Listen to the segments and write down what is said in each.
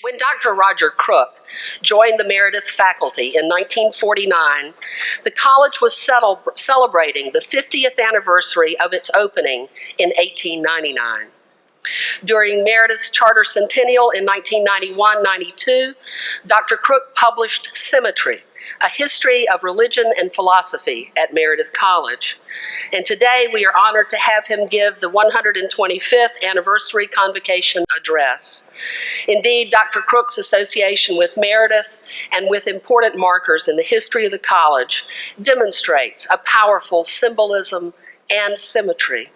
When Dr. Roger Crook joined the Meredith faculty in 1949, the college was celebrating the 50th anniversary of its opening in 1899. During Meredith's charter centennial in 1991-92, Dr. Crook published Symmetry, a history of religion and philosophy at Meredith College. And today we are honored to have him give the 125th Anniversary Convocation address. Indeed, Dr. Crook's association with Meredith and with important markers in the history of the college demonstrates a powerful symbolism and symmetry.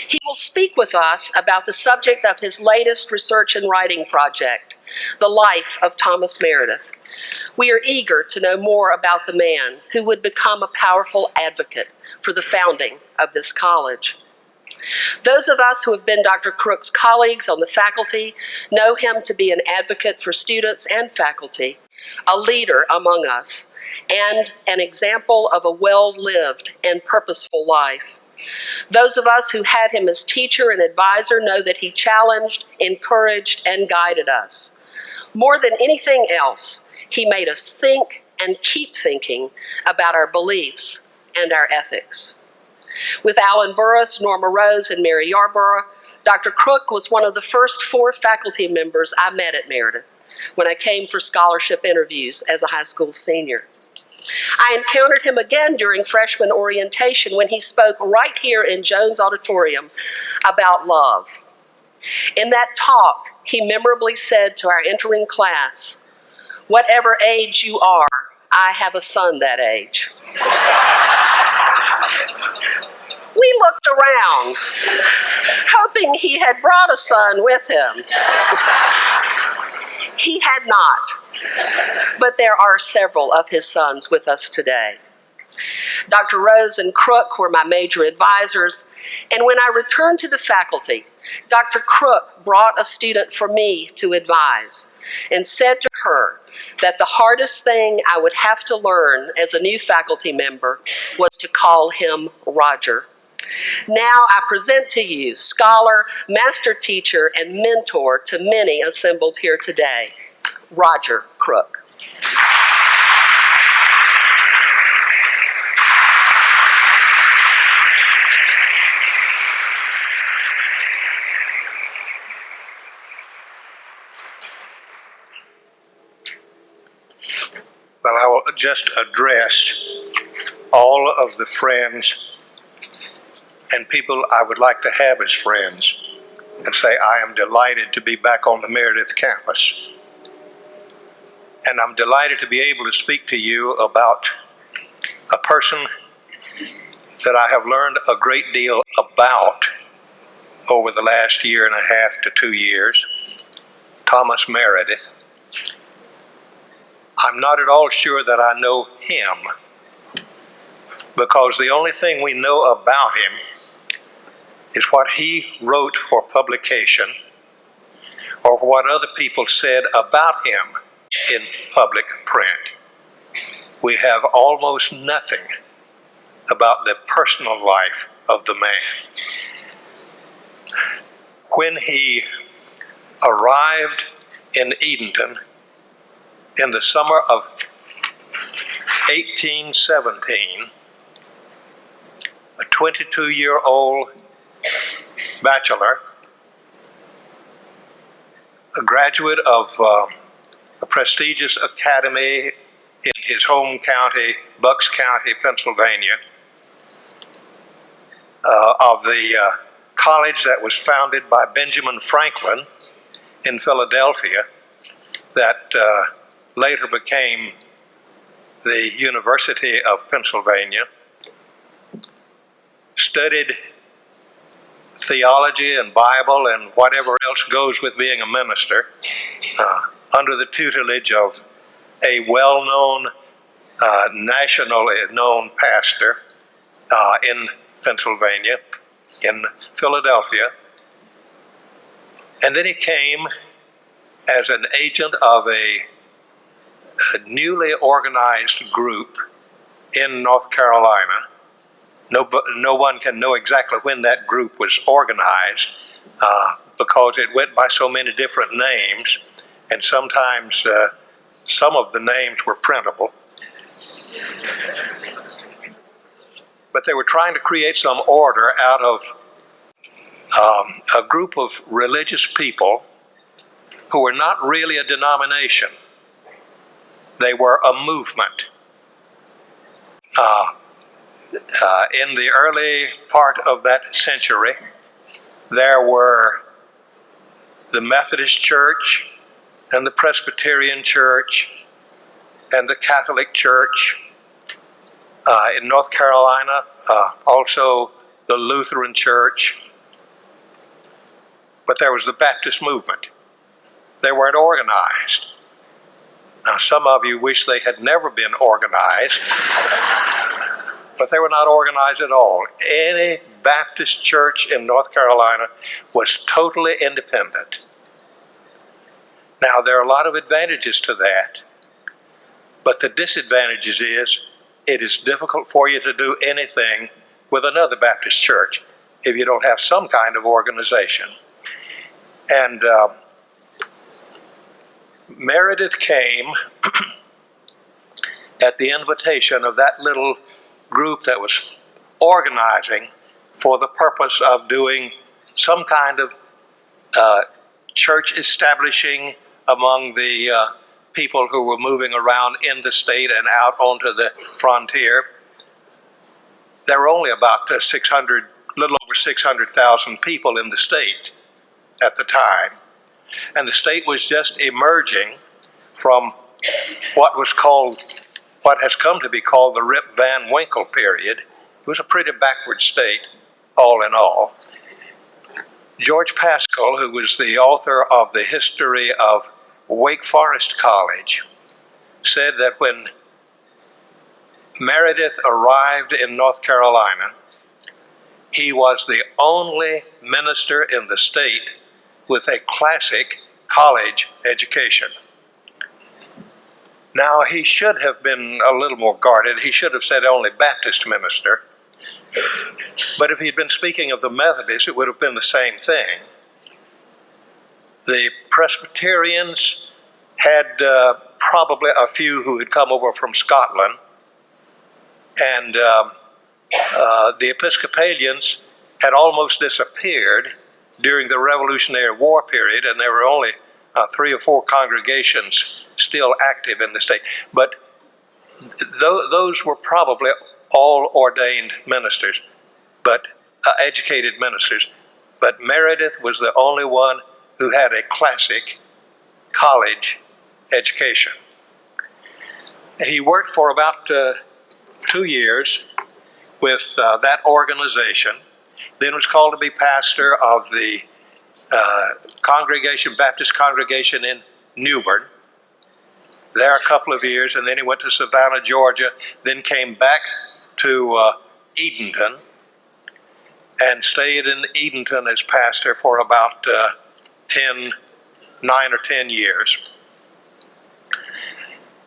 He will speak with us about the subject of his latest research and writing project, The Life of Thomas Meredith. We are eager to know more about the man who would become a powerful advocate for the founding of this college. Those of us who have been Dr. Crook's colleagues on the faculty know him to be an advocate for students and faculty, a leader among us, and an example of a well-lived and purposeful life. Those of us who had him as teacher and advisor know that he challenged, encouraged, and guided us. More than anything else, he made us think and keep thinking about our beliefs and our ethics. With Alan Burris, Norma Rose, and Mary Yarborough, Dr. Crook was one of the first 4 faculty members I met at Meredith when I came for scholarship interviews as a high school senior. I encountered him again during freshman orientation when he spoke right here in Jones Auditorium about love. In that talk, he memorably said to our entering class, "Whatever age you are, I have a son that age." We looked around, hoping he had brought a son with him. He had not, but there are several of his sons with us today. Dr. Rose and Crook were my major advisors, and when I returned to the faculty, Dr. Crook brought a student for me to advise and said to her that the hardest thing I would have to learn as a new faculty member was to call him Roger. Now I present to you scholar, master teacher, and mentor to many assembled here today, Roger Crook. Well, I will just address all of the friends and people I would like to have as friends and say I am delighted to be back on the Meredith campus. And I'm delighted to be able to speak to you about a person that I have learned a great deal about over the last 1.5 to 2 years, Thomas Meredith. I'm not at all sure that I know him, because the only thing we know about him is what he wrote for publication or what other people said about him in public print. We have almost nothing about the personal life of the man. When he arrived in Edenton in the summer of 1817, a 22-year-old bachelor, a graduate of a prestigious academy in his home county, Bucks County, Pennsylvania, of the college that was founded by Benjamin Franklin in Philadelphia, that later became the University of Pennsylvania, studied theology and Bible and whatever else goes with being a minister under the tutelage of a well-known, nationally known pastor in Pennsylvania, in Philadelphia. And then he came as an agent of a newly organized group in North Carolina. No one can know exactly when that group was organized because it went by so many different names, and sometimes some of the names were printable. But they were trying to create some order out of a group of religious people who were not really a denomination. They were a movement. In the early part of that century, there were the Methodist Church and the Presbyterian Church and the Catholic Church. In North Carolina, also the Lutheran Church. But there was the Baptist movement. They weren't organized. Now, some of you wish they had never been organized, but they were not organized at all. Any Baptist church in North Carolina was totally independent. Now, there are a lot of advantages to that, but the disadvantages is it is difficult for you to do anything with another Baptist church if you don't have some kind of organization. And Meredith came at the invitation of that little group that was organizing for the purpose of doing some kind of church establishing among the people who were moving around in the state and out onto the frontier. There were only about little over 600,000 people in the state at the time. And the state was just emerging from what has come to be called the Rip Van Winkle period. It was a pretty backward state, all in all. George Pascal, who was the author of the history of Wake Forest College, said that when Meredith arrived in North Carolina, he was the only minister in the state with a classic college education. Now, he should have been a little more guarded. He should have said only Baptist minister. But if he'd been speaking of the Methodists, it would have been the same thing. The Presbyterians had probably a few who had come over from Scotland, and the Episcopalians had almost disappeared during the Revolutionary War period, and there were only 3 or 4 congregations still active in the state. But those were probably all ordained ministers, but educated ministers. But Meredith was the only one who had a classic college education. And he worked for about 2 years with that organization, then was called to be pastor of the Baptist congregation in Newbern. There a couple of years, and then he went to Savannah, Georgia, then came back to Edenton and stayed in Edenton as pastor for about 9 or 10 years.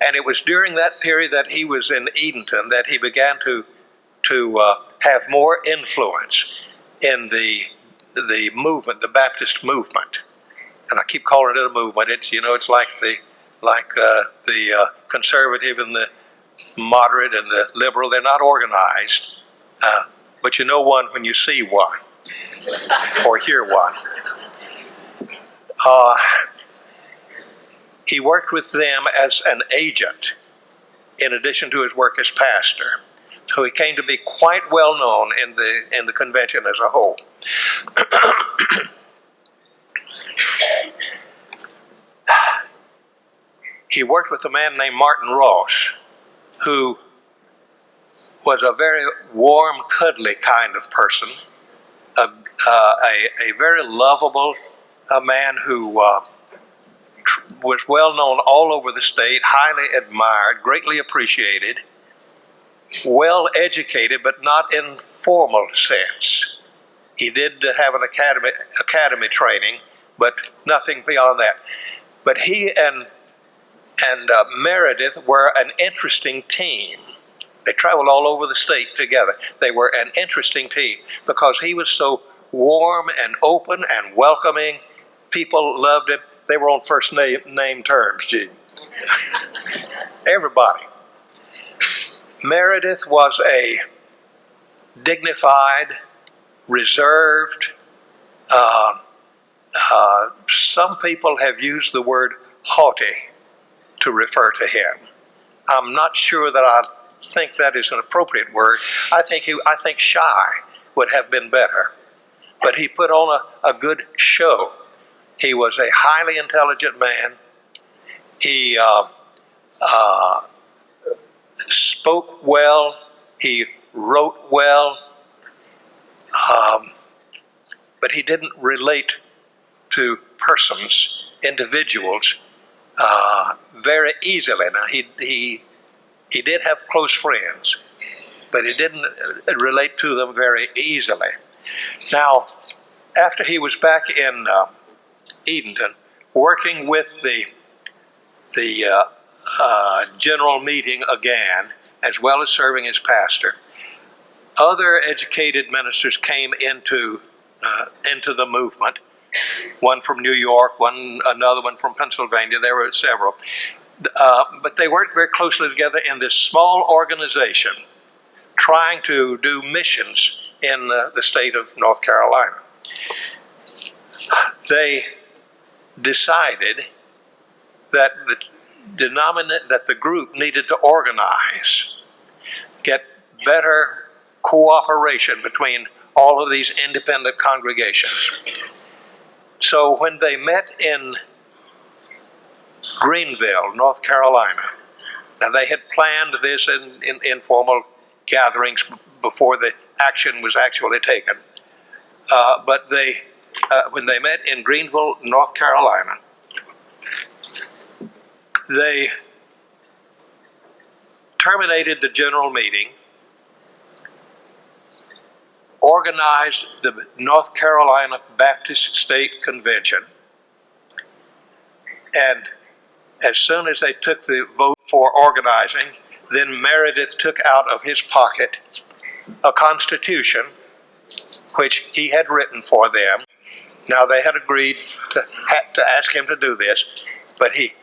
And it was during that period that he was in Edenton that he began to have more influence in the movement, the Baptist movement. And I keep calling it a movement. It's like the conservative and the moderate and the liberal. They're not organized, but you know one when you see one or hear one. He worked with them as an agent in addition to his work as pastor. So he came to be quite well known in the convention as a whole. He worked with a man named Martin Ross, who was a very warm, cuddly kind of person, a very lovable man who was well known all over the state, highly admired, greatly appreciated, well educated, but not in formal sense. He did have an academy training, but nothing beyond that. But he and Meredith were an interesting team. They traveled all over the state together. They were an interesting team because he was so warm and open and welcoming. People loved him. they were on first name terms, Gene. Everybody. Meredith was a dignified, reserved, some people have used the word haughty to refer to him. I'm not sure that I think that is an appropriate word. I think shy would have been better. But he put on a good show. He was a highly intelligent man. He spoke well. He wrote well. But he didn't relate to persons, individuals, very easily. Now, he did have close friends, but he didn't relate to them very easily. Now, after he was back in Edenton, working with the general meeting again, as well as serving as pastor, other educated ministers came into the movement. One from New York, another one from Pennsylvania. There were several, but they worked very closely together in this small organization, trying to do missions in the state of North Carolina. They decided that the group needed to organize, get better cooperation between all of these independent congregations. So when they met in Greenville, North Carolina, now they had planned this in informal gatherings before the action was actually taken. But when they met in Greenville, North Carolina, they terminated the general meeting, organized the North Carolina Baptist State Convention, and as soon as they took the vote for organizing, then Meredith took out of his pocket a constitution which he had written for them. Now, they had agreed to ask him to do this, but he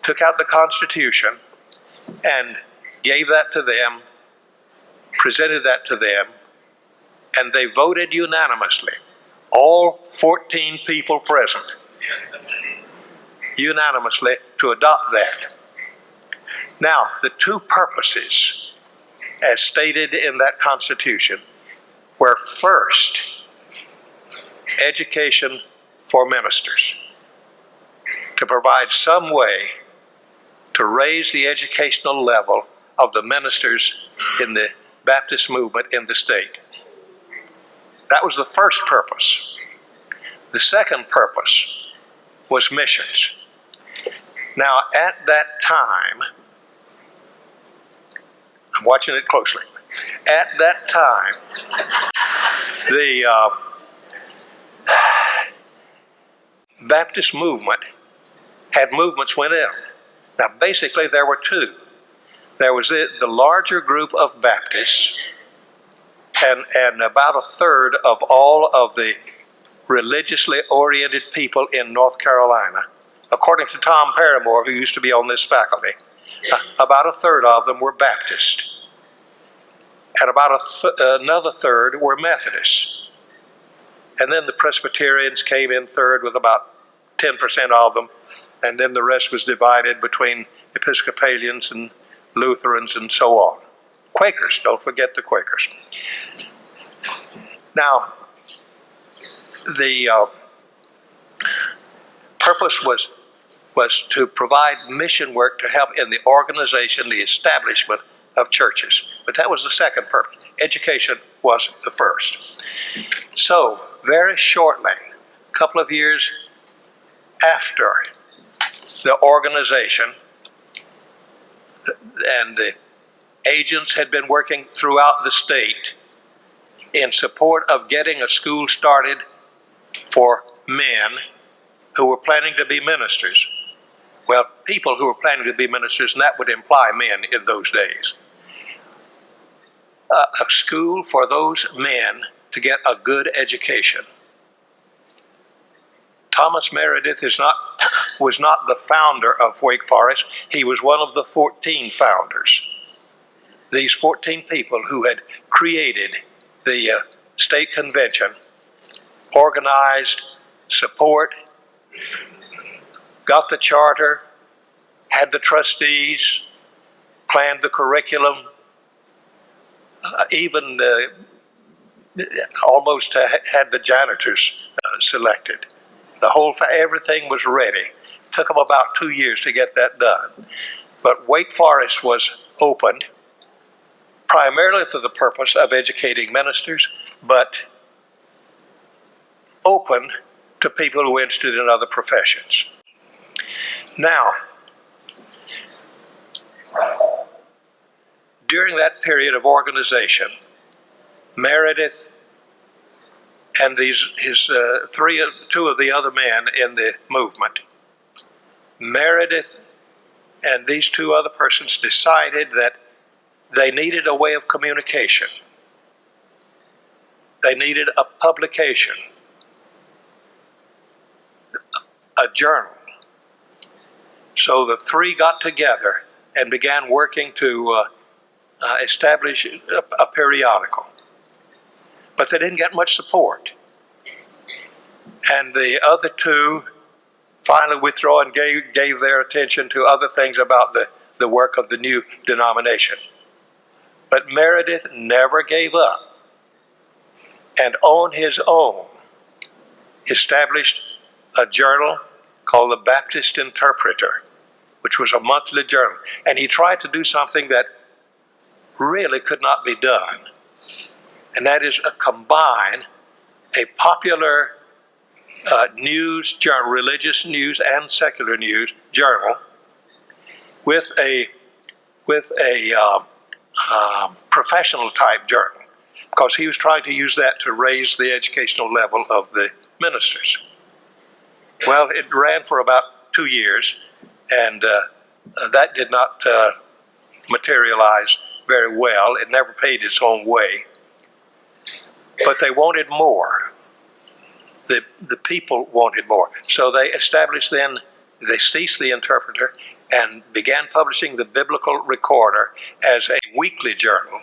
took out the constitution and gave that to them, presented that to them, and they voted unanimously. All 14 people present unanimously to adopt that. Now, the two purposes, as stated in that Constitution, were first, education for ministers, to provide some way to raise the educational level of the ministers in the Baptist movement in the state. That was the first purpose. The second purpose was missions. Now, at that time, I'm watching it closely. At that time, the Baptist movement had movements within. Now, basically, there were two. There was the larger group of Baptists, and about a third of all of the religiously oriented people in North Carolina, according to Tom Paramore, who used to be on this faculty, about a third of them were Baptist. And about another third were Methodists. And then the Presbyterians came in third with about 10% of them, and then the rest was divided between Episcopalians and Lutherans and so on. Quakers, don't forget the Quakers. Now, the purpose was to provide mission work to help in the organization, the establishment of churches. But that was the second purpose. Education was the first. So, very shortly, a couple of years after the organization, and the agents had been working throughout the state in support of getting a school started for men who were planning to be ministers. Well, people who were planning to be ministers, and that would imply men in those days. A school for those men to get a good education. Thomas Meredith was not the founder of Wake Forest. He was one of the 14 founders. These 14 people who had created the state convention, organized support, got the charter, had the trustees, planned the curriculum, even almost had the janitors selected. Everything was ready. Took them about 2 years to get that done. But Wake Forest was opened primarily for the purpose of educating ministers, but open to people who were interested in other professions. Now, during that period of organization, Meredith and two of the other men in the movement, Meredith and these two other persons decided that they needed a way of communication. They needed a publication, a journal. So the three got together and began working to establish a periodical. But they didn't get much support. And the other two finally withdrew and gave their attention to other things about the work of the new denomination. But Meredith never gave up, and on his own established a journal called the Baptist Interpreter, which was a monthly journal. And he tried to do something that really could not be done, and that is combine a popular news journal, religious news and secular news journal, with a professional type journal, because he was trying to use that to raise the educational level of the ministers. Well, it ran for about 2 years, and that did not materialize very well. It never paid its own way. But they wanted more. The people wanted more. So they established they ceased the Interpreter and began publishing the Biblical Recorder as a weekly journal,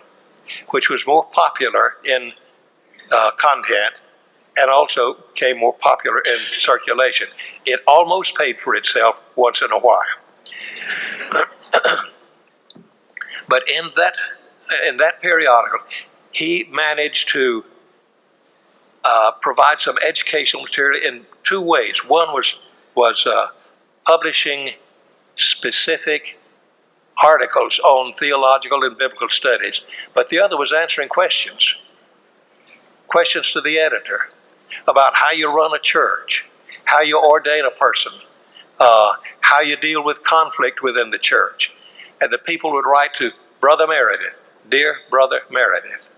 which was more popular in content and also became more popular in circulation. It almost paid for itself once in a while. But in that periodical, he managed to provide some educational material in two ways. One was publishing specific articles on theological and biblical studies, but the other was answering questions to the editor about how you run a church, how you ordain a person, how you deal with conflict within the church. And the people would write to Brother Meredith, "Dear Brother Meredith,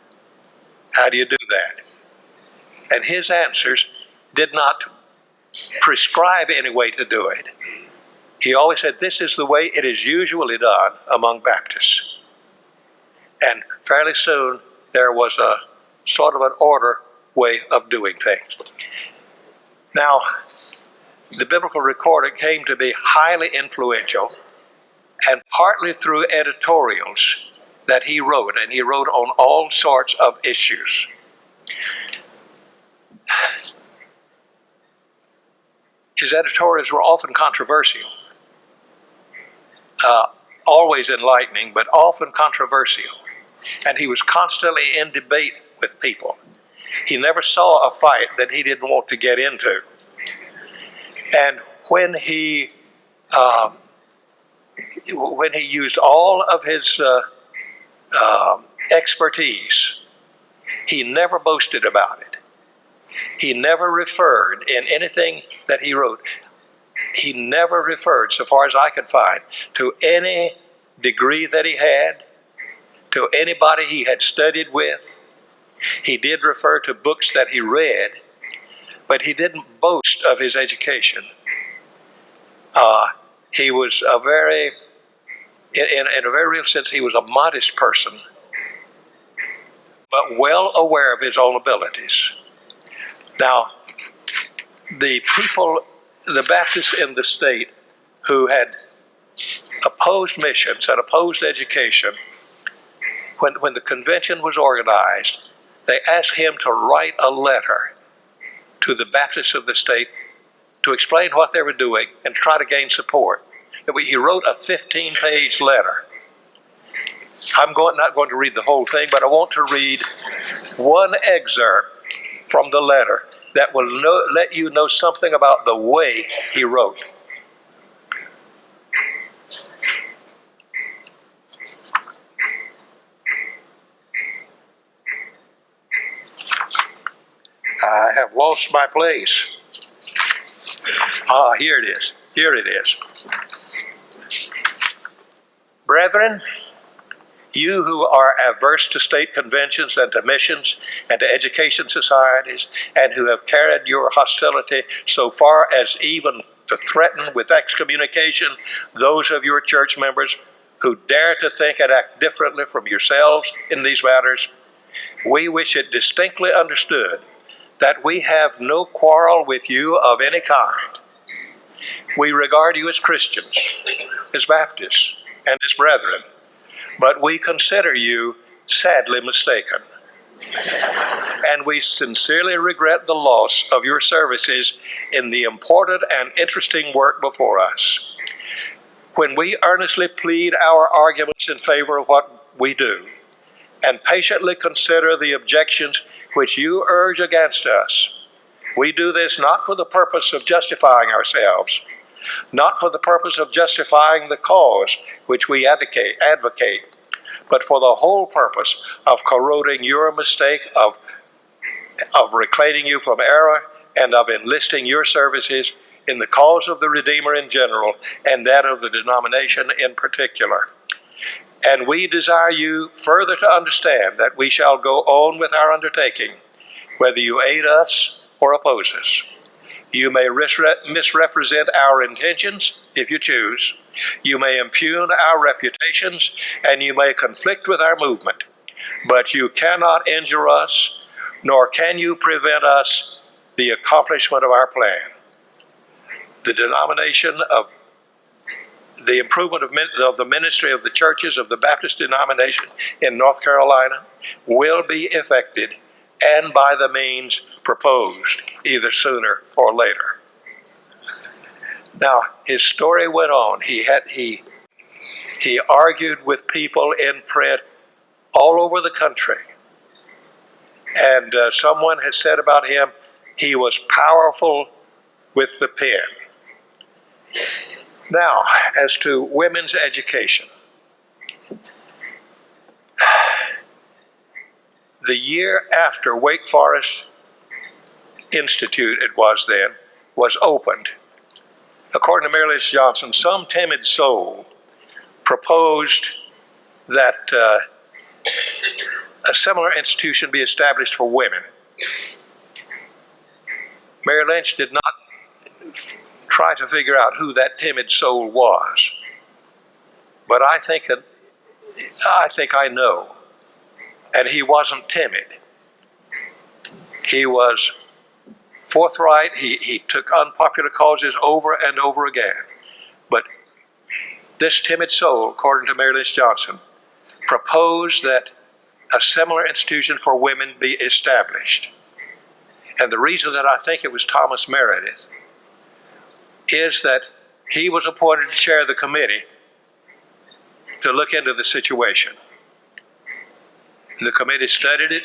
how do you do that?" And his answers did not prescribe any way to do it. He always said, "This is the way it is usually done among Baptists." And fairly soon, there was a sort of an order way of doing things. Now, the Biblical Recorder came to be highly influential, and partly through editorials that he wrote, and he wrote on all sorts of issues. His editorials were often controversial, always enlightening, but often controversial. And he was constantly in debate with people. He never saw a fight that he didn't want to get into. And when he used all of his expertise, he never boasted about it. He never referred in anything that he wrote. He never referred, so far as I could find, to any degree that he had, to anybody he had studied with. He did refer to books that he read, but he didn't boast of his education. He was in a very real sense, he was a modest person, but well aware of his own abilities. Now, the people, the Baptists in the state who had opposed missions and opposed education, when the convention was organized, they asked him to write a letter to the Baptists of the state to explain what they were doing and try to gain support. He wrote a 15-page letter. I'm not going to read the whole thing, but I want to read one excerpt from the letter that will let you know something about the way he wrote. I have lost my place. Here it is. Here it is. Brethren, you who are averse to state conventions and to missions and to education societies, and who have carried your hostility so far as even to threaten with excommunication those of your church members who dare to think and act differently from yourselves in these matters, we wish it distinctly understood that we have no quarrel with you of any kind. We regard you as Christians, as Baptists, and as brethren, but we consider you sadly mistaken. And we sincerely regret the loss of your services in the important and interesting work before us. When we earnestly plead our arguments in favor of what we do, and patiently consider the objections which you urge against us, we do this not for the purpose of justifying ourselves, not for the purpose of justifying the cause which we advocate, but for the whole purpose of corroding your mistake of reclaiming you from error and of enlisting your services in the cause of the Redeemer in general and that of the denomination in particular. And we desire you further to understand that we shall go on with our undertaking, whether you aid us or oppose us. You may misrepresent our intentions if you choose. You may impugn our reputations, and you may conflict with our movement. But you cannot injure us, nor can you prevent us the accomplishment of our plan. The denomination of the improvement of the ministry of the churches of the Baptist denomination in North Carolina will be effected, and by the means proposed, either sooner or later. Now, his story went on. He argued with people in print all over the country. And someone has said about him, he was powerful with the pen. Now, as to women's education, the year after Wake Forest Institute, it was then, was opened, according to Meredith Johnson, some timid soul proposed that a similar institution be established for women. Mary Lynch did not try to figure out who that timid soul was, but I think I know. And he wasn't timid. He was forthright. He took unpopular causes over and over again. But this timid soul, according to Meredith Johnson, proposed that a similar institution for women be established. And the reason that I think it was Thomas Meredith is that he was appointed to chair the committee to look into the situation. The committee studied it,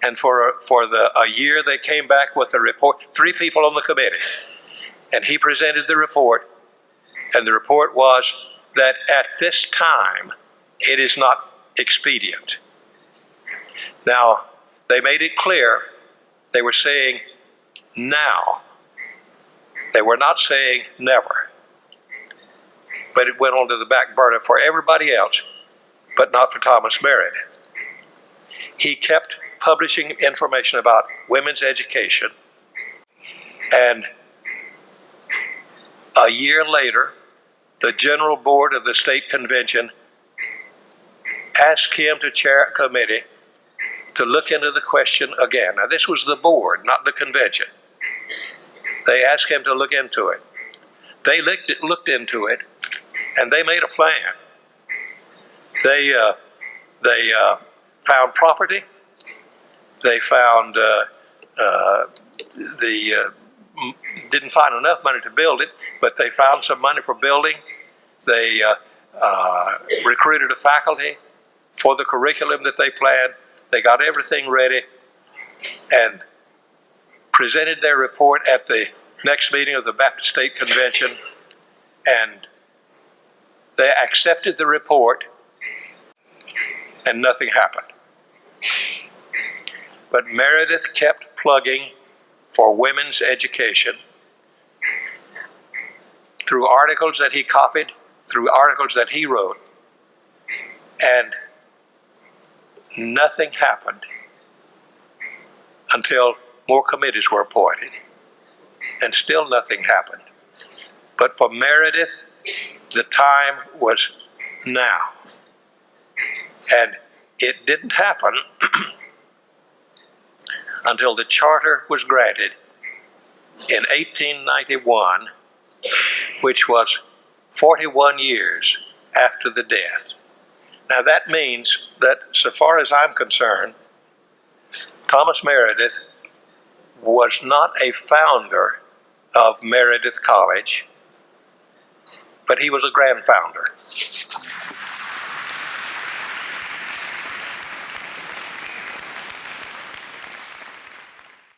and for a year they came back with a report, 3 people on the committee, and he presented the report, and the report was that at this time it is not expedient. Now, they made it clear they were saying now. They were not saying never. But it went on to the back burner for everybody else, but not for Thomas Meredith. He kept publishing information about women's education, and a year later, the General Board of the State Convention asked him to chair a committee to look into the question again. Now, this was the board, not the convention. They asked him to look into it. They looked into it, and they made a plan. They found property. They found didn't find enough money to build it, but they found some money for building. They recruited a faculty for the curriculum that they planned. They got everything ready and presented their report at the next meeting of the Baptist State Convention, and they accepted the report, and nothing happened. But Meredith kept plugging for women's education through articles that he copied, through articles that he wrote, and nothing happened until more committees were appointed, and still nothing happened. But for Meredith, the time was now. And it didn't happen until the charter was granted in 1891, which was 41 years after the death. Now that means that, so far as I'm concerned, Thomas Meredith was not a founder of Meredith College, but he was a grand founder.